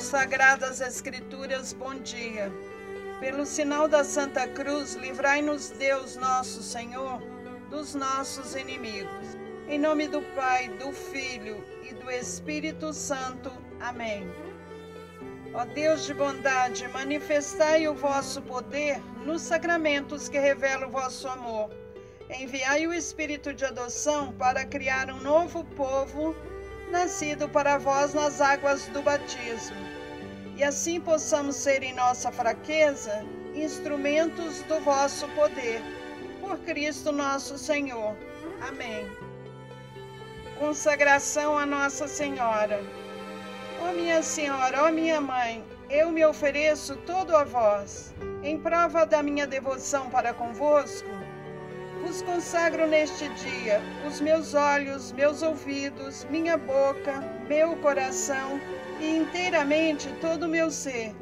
Sagradas Escrituras, bom dia. Pelo sinal da Santa Cruz, livrai-nos Deus nosso Senhor dos nossos inimigos. Em nome do Pai, do Filho e do Espírito Santo. Amém. Ó Deus de bondade, manifestai o vosso poder nos sacramentos que revelam o vosso amor. Enviai o Espírito de adoção para criar um novo povo, nascido para vós nas águas do batismo. E assim possamos ser em nossa fraqueza instrumentos do vosso poder. Por Cristo nosso Senhor. Amém. Consagração a Nossa Senhora. Ó minha Senhora, ó minha Mãe, eu me ofereço todo a vós. Em prova da minha devoção para convosco, vos consagro neste dia os meus olhos, meus ouvidos, minha boca, meu coração e inteiramente todo o meu ser.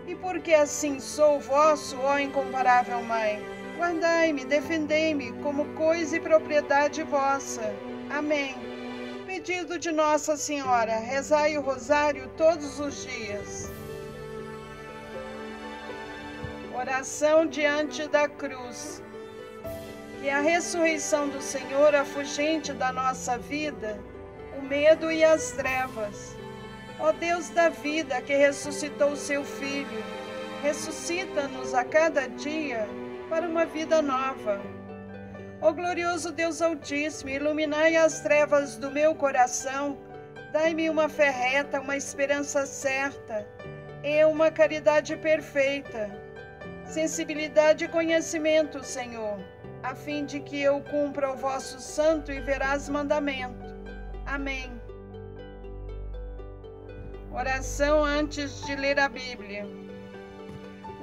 E porque assim sou vosso, ó incomparável Mãe, guardai-me, defendei-me como coisa e propriedade vossa. Amém. Pedido de Nossa Senhora, rezai o rosário todos os dias. Oração diante da cruz. Que a ressurreição do Senhor afugente da nossa vida o medo e as trevas. Ó Deus da vida, que ressuscitou o seu Filho, ressuscita-nos a cada dia para uma vida nova. Ó glorioso Deus Altíssimo, iluminai as trevas do meu coração, dai-me uma fé reta, uma esperança certa e uma caridade perfeita, sensibilidade e conhecimento, Senhor, a fim de que eu cumpra o vosso santo e veraz mandamento. Amém. Oração antes de ler a Bíblia.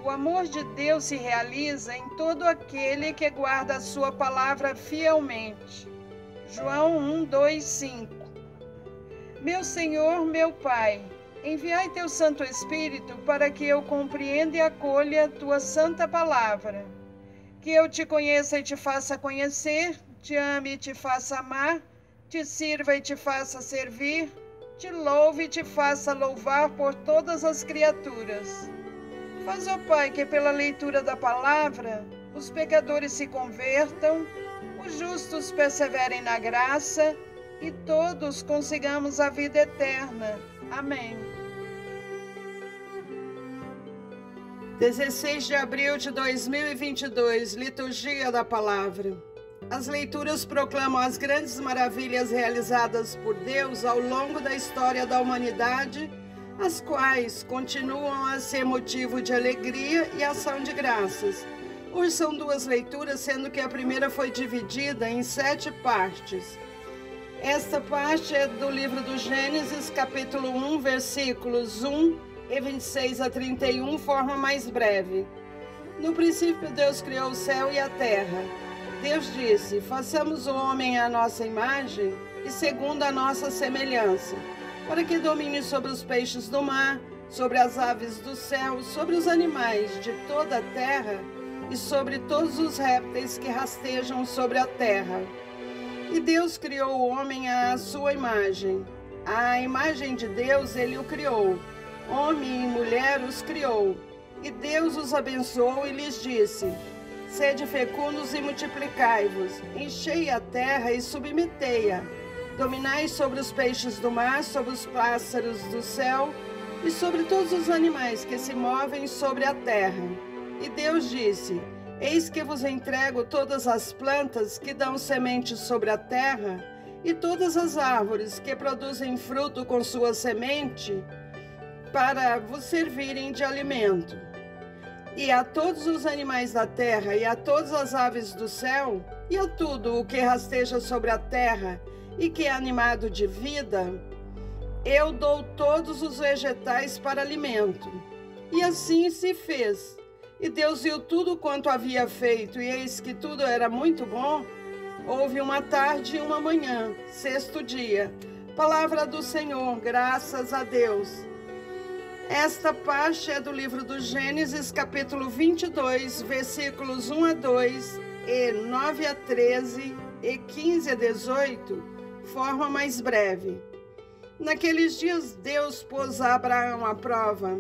O amor de Deus se realiza em todo aquele que guarda a sua palavra fielmente. João 1, 2, 5. Meu Senhor, meu Pai, enviai teu Santo Espírito para que eu compreenda e acolha tua santa palavra. Que eu te conheça e te faça conhecer, te ame e te faça amar, te sirva e te faça servir, te louve e te faça louvar por todas as criaturas. Faz, ó Pai, que pela leitura da palavra os pecadores se convertam, os justos perseverem na graça e todos consigamos a vida eterna. Amém. 16 de abril de 2022, Liturgia da Palavra. As leituras proclamam as grandes maravilhas realizadas por Deus ao longo da história da humanidade, as quais continuam a ser motivo de alegria e ação de graças. Hoje são duas leituras, sendo que a primeira foi dividida em 7 partes. Esta parte é do livro do Gênesis, capítulo 1, versículos 1 e 26 a 31, forma mais breve. No princípio, Deus criou o céu e a terra. Deus disse: façamos o homem à nossa imagem e segundo a nossa semelhança, para que domine sobre os peixes do mar, sobre as aves do céu, sobre os animais de toda a terra e sobre todos os répteis que rastejam sobre a terra. E Deus criou o homem à sua imagem. À imagem de Deus ele o criou. Homem e mulher os criou. E Deus os abençoou e lhes disse: sede fecundos e multiplicai-vos, enchei a terra e submetei-a. Dominai sobre os peixes do mar, sobre os pássaros do céu e sobre todos os animais que se movem sobre a terra. E Deus disse: eis que vos entrego todas as plantas que dão semente sobre a terra e todas as árvores que produzem fruto com sua semente, para vos servirem de alimento. E a todos os animais da terra e a todas as aves do céu e a tudo o que rasteja sobre a terra e que é animado de vida, eu dou todos os vegetais para alimento. E assim se fez. E Deus viu tudo quanto havia feito, e eis que tudo era muito bom. Houve uma tarde e uma manhã, 6º dia. Palavra do Senhor, graças a Deus. Esta parte é do livro do Gênesis, capítulo 22, versículos 1 a 2 e 9 a 13 e 15 a 18, forma mais breve. Naqueles dias Deus pôs a Abraão à prova.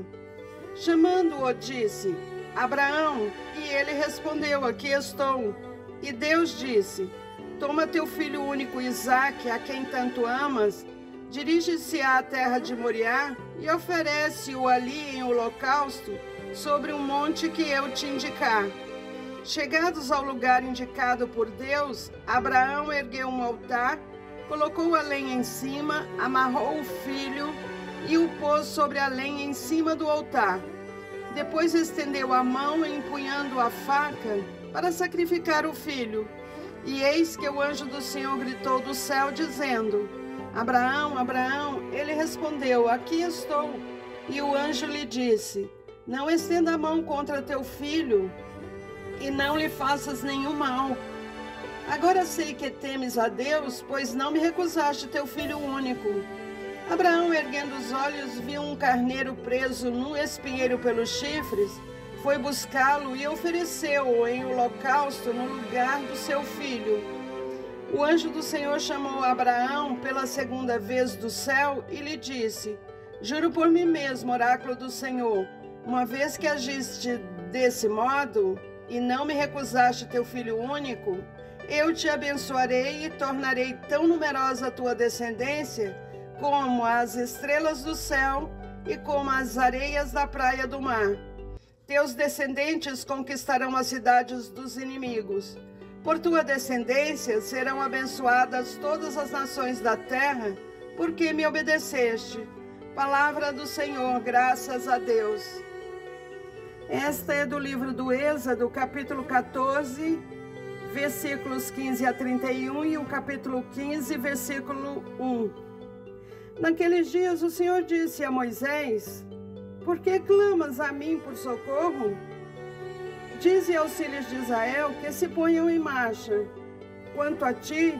Chamando-o, disse: Abraão, e ele respondeu: Aqui estou. E Deus disse: Toma teu filho único Isaque, a quem tanto amas, dirige-se à terra de Moriá e oferece-o ali em holocausto sobre um monte que eu te indicar. Chegados ao lugar indicado por Deus, Abraão ergueu um altar, colocou a lenha em cima, amarrou o filho e o pôs sobre a lenha em cima do altar. Depois estendeu a mão, empunhando a faca, para sacrificar o filho. E eis que o anjo do Senhor gritou do céu, dizendo: Abraão, Abraão. Ele respondeu: Aqui estou. E o anjo lhe disse: Não estenda a mão contra teu filho, e não lhe faças nenhum mal. Agora sei que temes a Deus, pois não me recusaste teu filho único. Abraão, erguendo os olhos, viu um carneiro preso num espinheiro pelos chifres, foi buscá-lo e ofereceu-o em holocausto no lugar do seu filho. O anjo do Senhor chamou Abraão pela segunda vez do céu e lhe disse: Juro por mim mesmo, oráculo do Senhor, uma vez que agiste desse modo e não me recusaste teu filho único, eu te abençoarei e tornarei tão numerosa a tua descendência como as estrelas do céu e como as areias da praia do mar. Teus descendentes conquistarão as cidades dos inimigos. Por tua descendência serão abençoadas todas as nações da terra, porque me obedeceste. Palavra do Senhor, graças a Deus. Esta é do livro do Êxodo, capítulo 14, versículos 15 a 31 e o capítulo 15, versículo 1. Naqueles dias o Senhor disse a Moisés: Por que clamas a mim por socorro? Dize aos filhos de Israel que se ponham em marcha. Quanto a ti,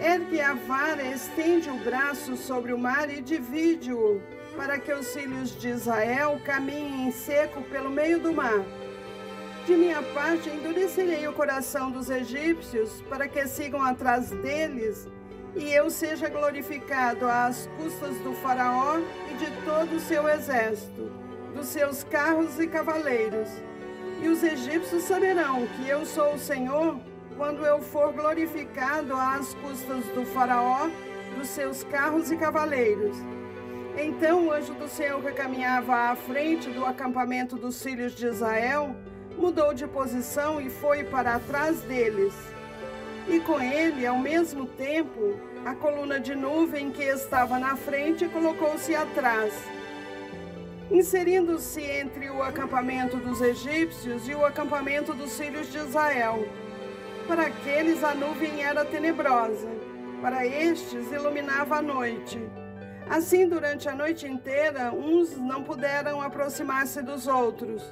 ergue a vara, estende o braço sobre o mar e divide-o, para que os filhos de Israel caminhem em seco pelo meio do mar. De minha parte, endurecerei o coração dos egípcios, para que sigam atrás deles, e eu seja glorificado às custas do faraó e de todo o seu exército, dos seus carros e cavaleiros. E os egípcios saberão que eu sou o Senhor, quando eu for glorificado às custas do faraó, dos seus carros e cavaleiros. Então o anjo do Senhor, que caminhava à frente do acampamento dos filhos de Israel, mudou de posição e foi para trás deles. E com ele, ao mesmo tempo, a coluna de nuvem que estava na frente colocou-se atrás, inserindo-se entre o acampamento dos egípcios e o acampamento dos filhos de Israel. Para aqueles a nuvem era tenebrosa, para estes iluminava a noite. Assim, durante a noite inteira, uns não puderam aproximar-se dos outros.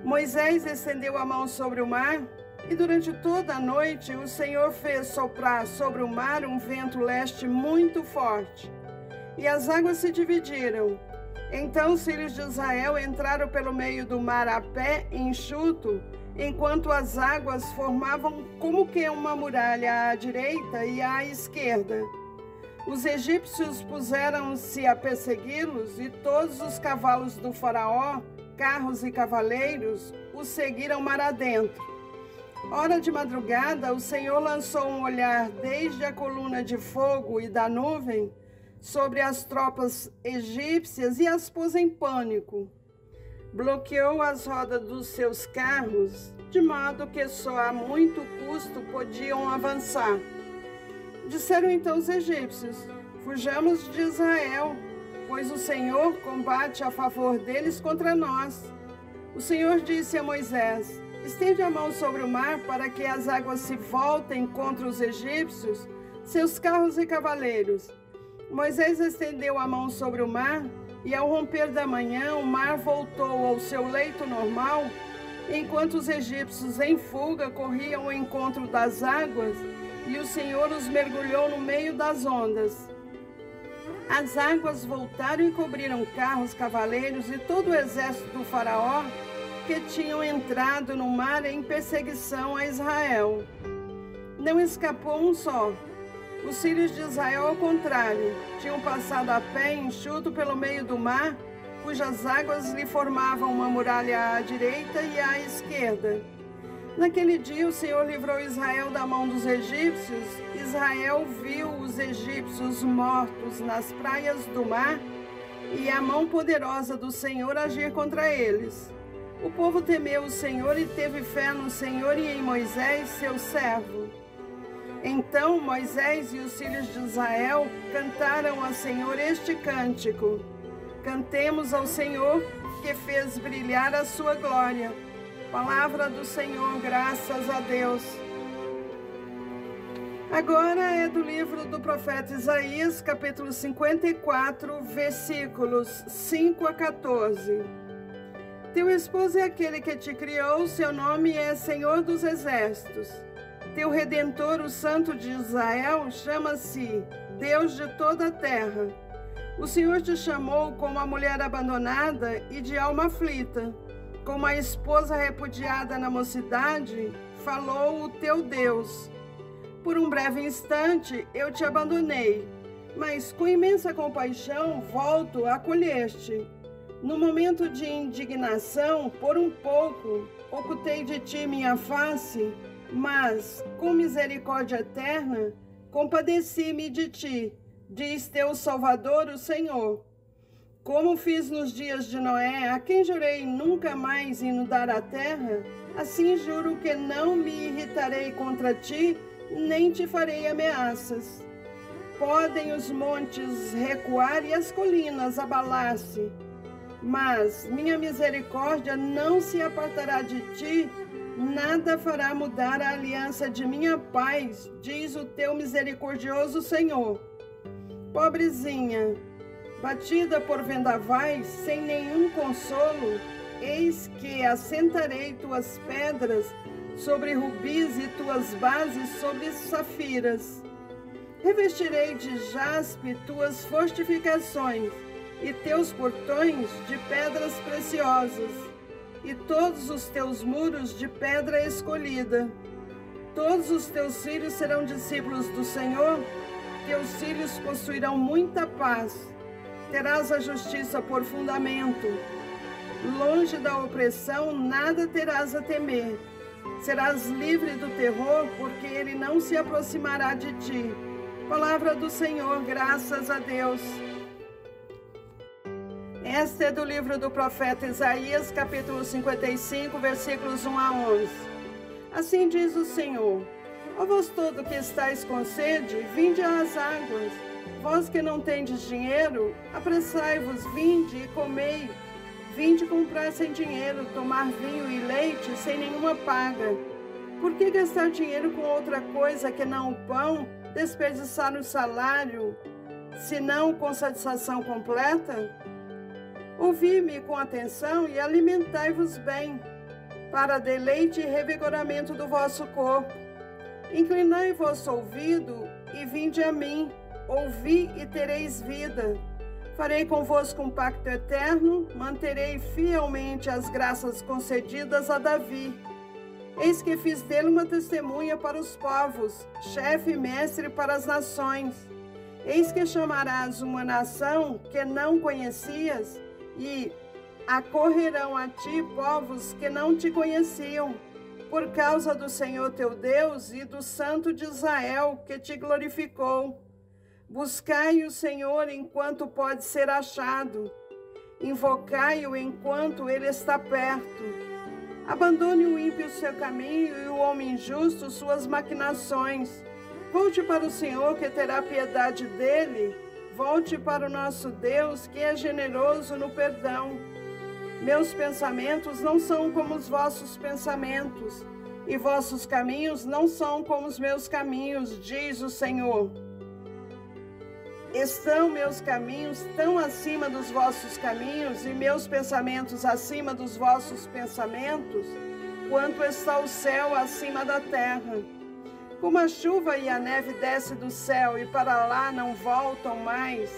Moisés estendeu a mão sobre o mar, e durante toda a noite o Senhor fez soprar sobre o mar um vento leste muito forte, e as águas se dividiram. Então os filhos de Israel entraram pelo meio do mar a pé, enxuto, enquanto as águas formavam como que uma muralha à direita e à esquerda. Os egípcios puseram-se a persegui-los, e todos os cavalos do faraó, carros e cavaleiros, os seguiram mar adentro. Hora de madrugada, o Senhor lançou um olhar desde a coluna de fogo e da nuvem sobre as tropas egípcias e as pôs em pânico. Bloqueou as rodas dos seus carros, de modo que só a muito custo podiam avançar. Disseram então os egípcios: Fujamos de Israel, pois o Senhor combate a favor deles contra nós. O Senhor disse a Moisés: Estende a mão sobre o mar para que as águas se voltem contra os egípcios, seus carros e cavaleiros. Moisés estendeu a mão sobre o mar, e ao romper da manhã o mar voltou ao seu leito normal, enquanto os egípcios em fuga corriam ao encontro das águas, e o Senhor os mergulhou no meio das ondas. As águas voltaram e cobriram carros, cavaleiros e todo o exército do faraó, que tinham entrado no mar em perseguição a Israel. Não escapou um só. Os filhos de Israel, ao contrário, tinham passado a pé enxuto pelo meio do mar, cujas águas lhe formavam uma muralha à direita e à esquerda. Naquele dia o Senhor livrou Israel da mão dos egípcios. Israel viu os egípcios mortos nas praias do mar e a mão poderosa do Senhor agir contra eles. O povo temeu o Senhor e teve fé no Senhor e em Moisés, seu servo. Então Moisés e os filhos de Israel cantaram ao Senhor este cântico: Cantemos ao Senhor, que fez brilhar a sua glória. Palavra do Senhor, graças a Deus. Agora é do livro do profeta Isaías, capítulo 54, versículos 5 a 14. Teu esposo é aquele que te criou, seu nome é Senhor dos Exércitos. Teu Redentor, o Santo de Israel, chama-se Deus de toda a terra. O Senhor te chamou como a mulher abandonada e de alma aflita. Como a esposa repudiada na mocidade, falou o teu Deus. Por um breve instante eu te abandonei, mas com imensa compaixão volto a acolher-te. No momento de indignação, por um pouco, ocultei de ti minha face, mas com misericórdia eterna, compadeci-me de ti, diz teu Salvador, o Senhor. Como fiz nos dias de Noé, a quem jurei nunca mais inundar a terra, assim juro que não me irritarei contra ti, nem te farei ameaças. Podem os montes recuar e as colinas abalar-se, mas minha misericórdia não se apartará de ti, nada fará mudar a aliança de minha paz, diz o teu misericordioso Senhor. Pobrezinha, batida por vendavais, sem nenhum consolo, eis que assentarei tuas pedras sobre rubis e tuas bases sobre safiras. Revestirei de jaspe tuas fortificações e teus portões de pedras preciosas, e todos os teus muros de pedra escolhida. Todos os teus filhos serão discípulos do Senhor, teus filhos possuirão muita paz. Terás a justiça por fundamento. Longe da opressão, nada terás a temer. Serás livre do terror, porque ele não se aproximará de ti. Palavra do Senhor, graças a Deus. Esta é do livro do profeta Isaías, capítulo 55, versículos 1 a 11. Assim diz o Senhor: ó vós todo que estáis com sede, vinde às águas. Vós que não tendes dinheiro, apressai-vos, vinde e comei. Vinde comprar sem dinheiro, tomar vinho e leite sem nenhuma paga. Por que gastar dinheiro com outra coisa que não o pão, desperdiçar o salário, senão com satisfação completa? Ouvi-me com atenção e alimentai-vos bem, para deleite e revigoramento do vosso corpo. Inclinai vosso ouvido e vinde a mim. Ouvi e tereis vida. Farei convosco um pacto eterno, manterei fielmente as graças concedidas a Davi. Eis que fiz dele uma testemunha para os povos, chefe e mestre para as nações. Eis que chamarás uma nação que não conhecias, e acorrerão a ti povos que não te conheciam, por causa do Senhor teu Deus e do Santo de Israel, que te glorificou. Buscai o Senhor enquanto pode ser achado. Invocai-o enquanto ele está perto. Abandone o ímpio seu caminho e o homem justo suas maquinações. Volte para o Senhor, que terá piedade dele. Volte para o nosso Deus, que é generoso no perdão. Meus pensamentos não são como os vossos pensamentos, e vossos caminhos não são como os meus caminhos, diz o Senhor. Estão meus caminhos tão acima dos vossos caminhos e meus pensamentos acima dos vossos pensamentos, quanto está o céu acima da terra. Como a chuva e a neve descem do céu e para lá não voltam mais,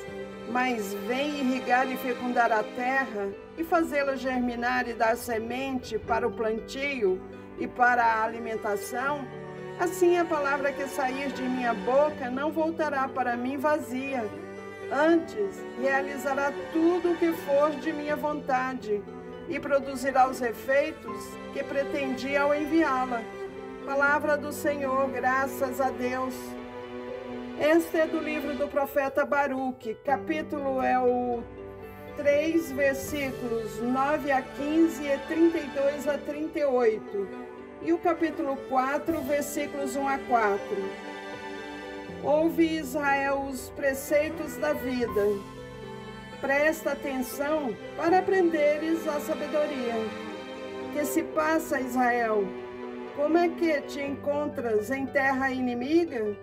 mas vêm irrigar e fecundar a terra e fazê-la germinar e dar semente para o plantio e para a alimentação, Assim a palavra que sair de minha boca não voltará para mim vazia. Antes, realizará tudo o que for de minha vontade e produzirá os efeitos que pretendi ao enviá-la. Palavra do Senhor, graças a Deus. Este é do livro do profeta Baruque, capítulo é o 3, versículos 9 a 15 e 32 a 38. E o capítulo 4, versículos 1 a 4. Ouve, Israel, os preceitos da vida. Presta atenção para aprenderes a sabedoria. Que se passa, Israel? Como é que te encontras em terra inimiga?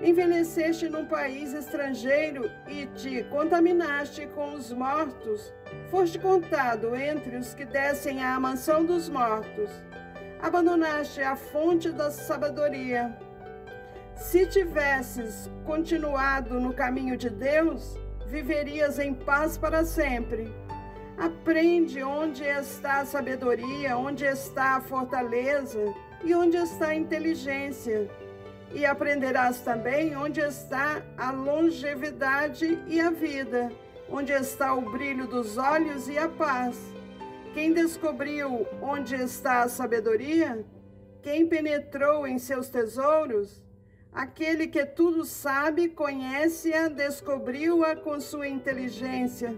Envelheceste num país estrangeiro e te contaminaste com os mortos. Foste contado entre os que descem à mansão dos mortos. Abandonaste a fonte da sabedoria. Se tivesses continuado no caminho de Deus, viverias em paz para sempre. Aprende onde está a sabedoria, onde está a fortaleza e onde está a inteligência. E aprenderás também onde está a longevidade e a vida, onde está o brilho dos olhos e a paz. Quem descobriu onde está a sabedoria? Quem penetrou em seus tesouros? Aquele que tudo sabe, conhece-a, descobriu-a com sua inteligência.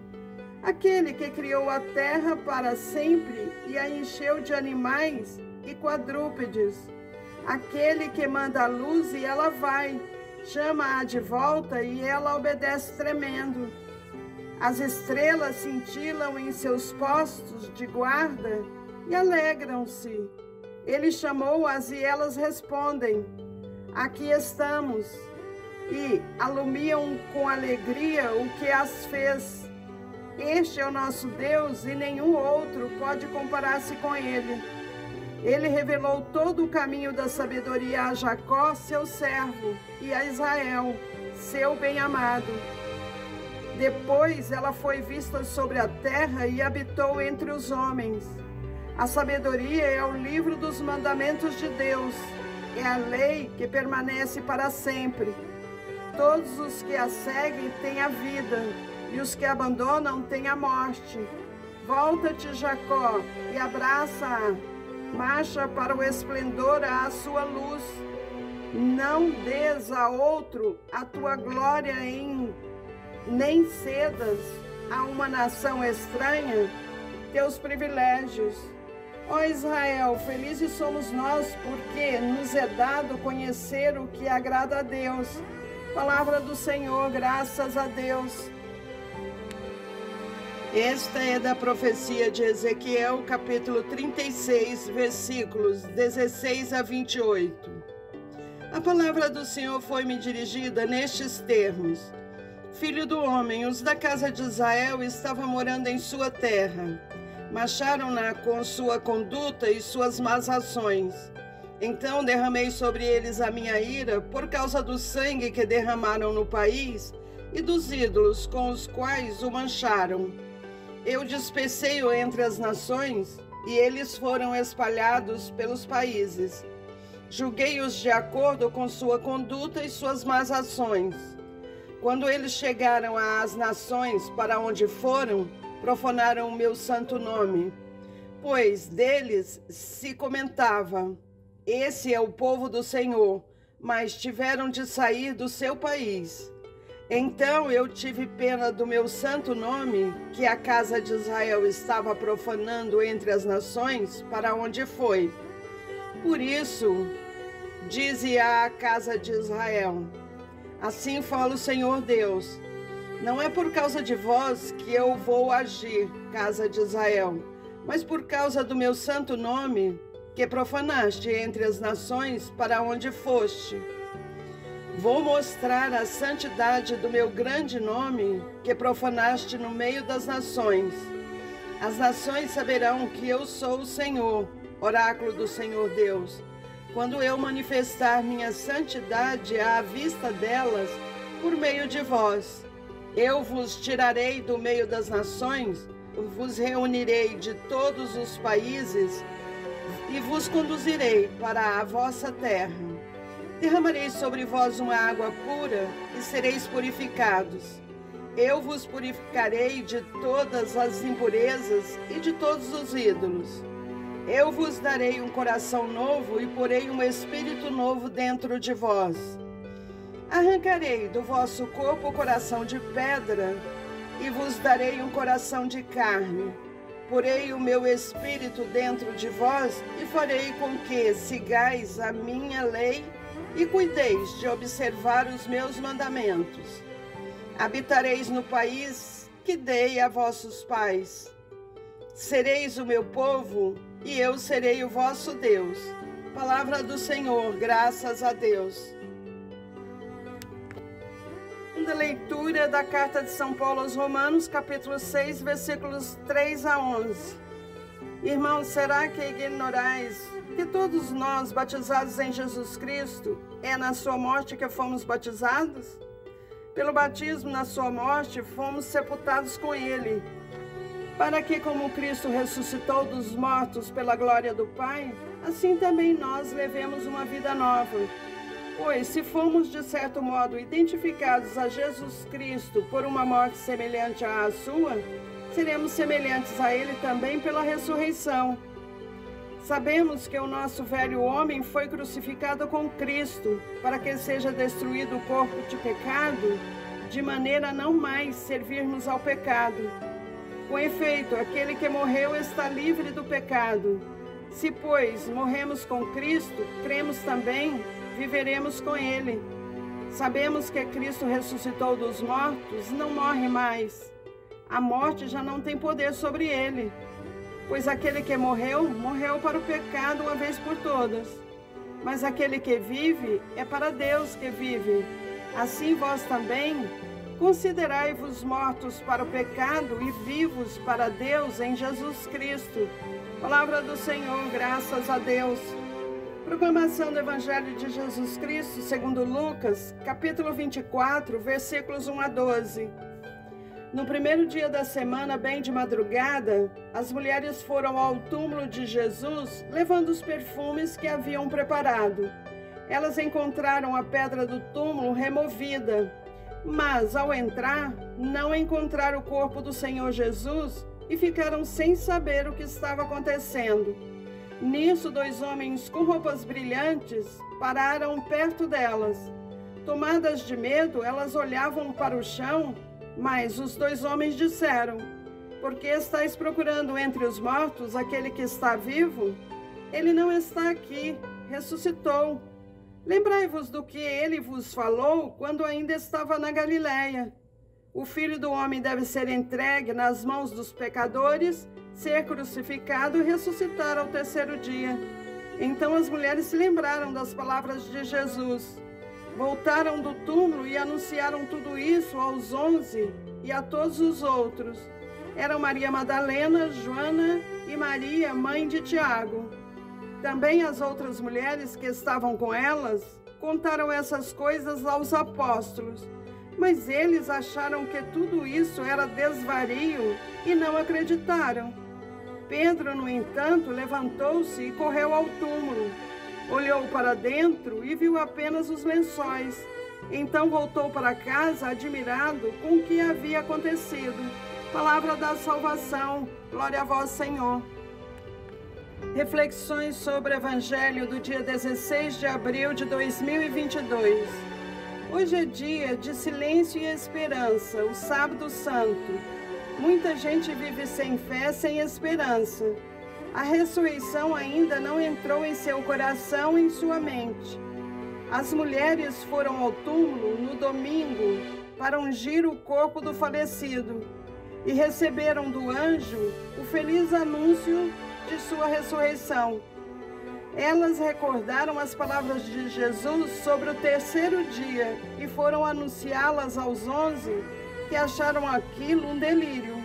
Aquele que criou a terra para sempre e a encheu de animais e quadrúpedes. Aquele que manda a luz e ela vai, chama-a de volta e ela obedece tremendo. As estrelas cintilam em seus postos de guarda e alegram-se. Ele chamou-as e elas respondem: aqui estamos. E alumiam com alegria o que as fez. Este é o nosso Deus e nenhum outro pode comparar-se com ele. Ele revelou todo o caminho da sabedoria a Jacó, seu servo, e a Israel, seu bem-amado. Depois ela foi vista sobre a terra e habitou entre os homens. A sabedoria é o livro dos mandamentos de Deus, é a lei que permanece para sempre. Todos os que a seguem têm a vida, e os que abandonam têm a morte. Volta-te, Jacó, e abraça-a. Marcha para o esplendor à sua luz. Não des a outro a tua glória nem cedas a uma nação estranha teus privilégios. Ó Israel, felizes somos nós, porque nos é dado conhecer o que agrada a Deus. Palavra do Senhor, graças a Deus. Esta é da profecia de Ezequiel, capítulo 36, versículos 16 a 28. A palavra do Senhor foi-me dirigida nestes termos: Filho do homem, os da casa de Israel estavam morando em sua terra. Macharam-na com sua conduta e suas más ações. Então derramei sobre eles a minha ira por causa do sangue que derramaram no país e dos ídolos com os quais o mancharam. Eu dispersei-o entre as nações e eles foram espalhados pelos países. Julguei-os de acordo com sua conduta e suas más ações. Quando eles chegaram às nações para onde foram, profanaram o meu santo nome, pois deles se comentava: esse é o povo do Senhor, mas tiveram de sair do seu país. Então eu tive pena do meu santo nome, que a casa de Israel estava profanando entre as nações para onde foi. Por isso, dize à casa de Israel: assim fala o Senhor Deus: não é por causa de vós que eu vou agir, casa de Israel, mas por causa do meu santo nome, que profanaste entre as nações para onde foste. Vou mostrar a santidade do meu grande nome, que profanaste no meio das nações. As nações saberão que eu sou o Senhor, oráculo do Senhor Deus, quando eu manifestar minha santidade à vista delas por meio de vós. Eu vos tirarei do meio das nações, vos reunirei de todos os países e vos conduzirei para a vossa terra. Derramarei sobre vós uma água pura e sereis purificados. Eu vos purificarei de todas as impurezas e de todos os ídolos. Eu vos darei um coração novo e porei um espírito novo dentro de vós. Arrancarei do vosso corpo o coração de pedra e vos darei um coração de carne. Porei o meu espírito dentro de vós e farei com que sigais a minha lei e cuideis de observar os meus mandamentos. Habitareis no país que dei a vossos pais. Sereis o meu povo e eu serei o vosso Deus. Palavra do Senhor, graças a Deus. Da leitura da carta de São Paulo aos Romanos, capítulo 6, versículos 3 a 11. Irmãos, será que ignorais que todos nós, batizados em Jesus Cristo, é na sua morte que fomos batizados? Pelo batismo na sua morte, fomos sepultados com ele, para que, como Cristo ressuscitou dos mortos pela glória do Pai, assim também nós levemos uma vida nova. Pois, se fomos, de certo modo, identificados a Jesus Cristo por uma morte semelhante à sua, seremos semelhantes a ele também pela ressurreição. Sabemos que o nosso velho homem foi crucificado com Cristo, para que seja destruído o corpo de pecado, de maneira a não mais servirmos ao pecado. Com efeito, aquele que morreu está livre do pecado. Se, pois, morremos com Cristo, cremos também, viveremos com ele. Sabemos que Cristo ressuscitou dos mortos, não morre mais. A morte já não tem poder sobre ele. Pois aquele que morreu, morreu para o pecado uma vez por todas. Mas aquele que vive, é para Deus que vive. Assim vós também, considerai-vos mortos para o pecado e vivos para Deus em Jesus Cristo. Palavra do Senhor, graças a Deus. Proclamação do Evangelho de Jesus Cristo, segundo Lucas, capítulo 24, versículos 1 a 12. No primeiro dia da semana, bem de madrugada, as mulheres foram ao túmulo de Jesus, levando os perfumes que haviam preparado. Elas encontraram a pedra do túmulo removida, mas, ao entrar, não encontraram o corpo do Senhor Jesus e ficaram sem saber o que estava acontecendo. Nisso, 2 homens com roupas brilhantes pararam perto delas. Tomadas de medo, elas olhavam para o chão, mas os 2 homens disseram: por que estáis procurando entre os mortos aquele que está vivo? Ele não está aqui, ressuscitou. Lembrai-vos do que ele vos falou quando ainda estava na Galileia. O Filho do Homem deve ser entregue nas mãos dos pecadores, ser crucificado e ressuscitar ao 3º dia. Então as mulheres se lembraram das palavras de Jesus. Voltaram do túmulo e anunciaram tudo isso aos 11 e a todos os outros. Eram Maria Madalena, Joana e Maria, mãe de Tiago. Também as outras mulheres que estavam com elas contaram essas coisas aos apóstolos. Mas eles acharam que tudo isso era desvario e não acreditaram. Pedro, no entanto, levantou-se e correu ao túmulo. Olhou para dentro e viu apenas os lençóis. Então voltou para casa, admirado com o que havia acontecido. Palavra da salvação. Glória a vós, Senhor. Reflexões sobre o Evangelho do dia 16 de abril de 2022. Hoje é dia de silêncio e esperança, o Sábado Santo. Muita gente vive sem fé, sem esperança. A ressurreição ainda não entrou em seu coração e em sua mente. As mulheres foram ao túmulo no domingo para ungir o corpo do falecido e receberam do anjo o feliz anúncio de sua ressurreição. Elas recordaram as palavras de Jesus sobre o 3º dia e foram anunciá-las aos 11 que acharam aquilo um delírio.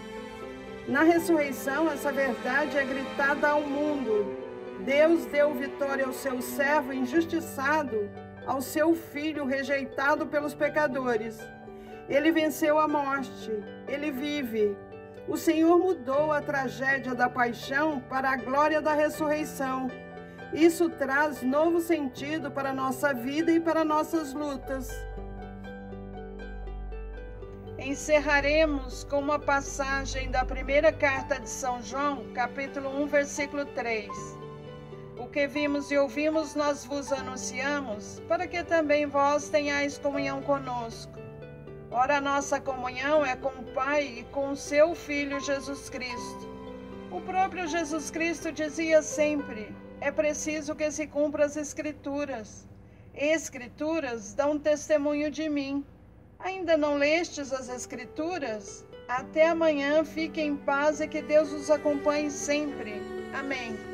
Na ressurreição, essa verdade é gritada ao mundo. Deus deu vitória ao seu servo injustiçado, ao seu filho rejeitado pelos pecadores. Ele venceu a morte, ele vive. O Senhor mudou a tragédia da paixão para a glória da ressurreição. Isso traz novo sentido para a nossa vida e para nossas lutas. Encerraremos com uma passagem da primeira carta de São João, capítulo 1, versículo 3. O que vimos e ouvimos nós vos anunciamos, para que também vós tenhais comunhão conosco. Ora, a nossa comunhão é com o Pai e com o seu Filho Jesus Cristo. O próprio Jesus Cristo dizia sempre: é preciso que se cumpram as Escrituras. Escrituras dão testemunho de mim. Ainda não lestes as Escrituras? Até amanhã, fiquem em paz e que Deus os acompanhe sempre. Amém.